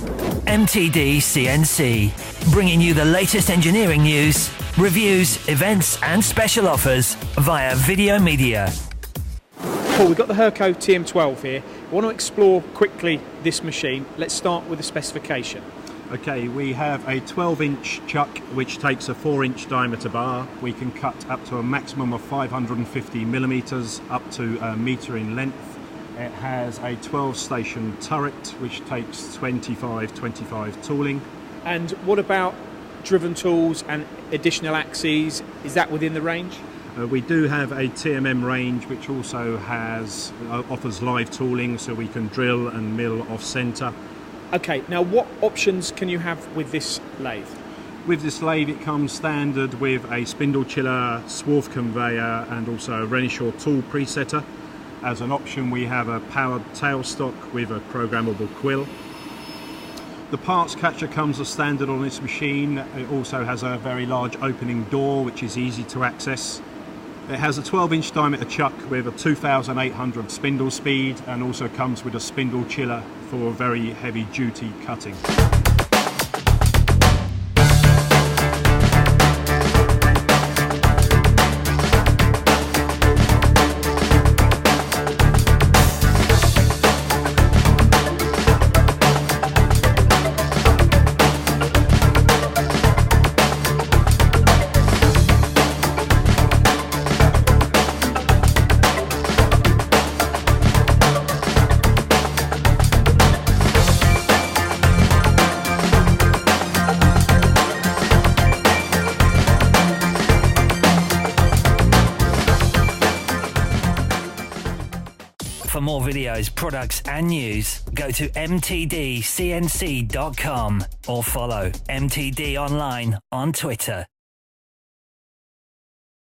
MTD CNC, bringing you the latest engineering news, reviews, events and special offers via video media. Paul, we've got the Hurco TM12 here. I want to explore quickly this machine. Let's start with the specification. Okay, we have a 12-inch chuck which takes a 4-inch diameter bar. We can cut up to a maximum of 550 millimeters, up to a meter in length. It has a 12-station turret which takes 25 tooling. And what about driven tools and additional axes? Is that within the range? We do have a TMM range which also offers live tooling, so we can drill and mill off centre. Okay, now what options can you have with this lathe? With this lathe it comes standard with a spindle chiller, swarf conveyor and also a Renishaw tool presetter. As an option we have a powered tailstock with a programmable quill. The parts catcher comes as standard on this machine. It also has a very large opening door which is easy to access. It has a 12-inch diameter chuck with a 2,800 spindle speed and also comes with a spindle chiller for very heavy duty cutting. For more videos, products and news, go to mtdcnc.com or follow MTD Online on Twitter.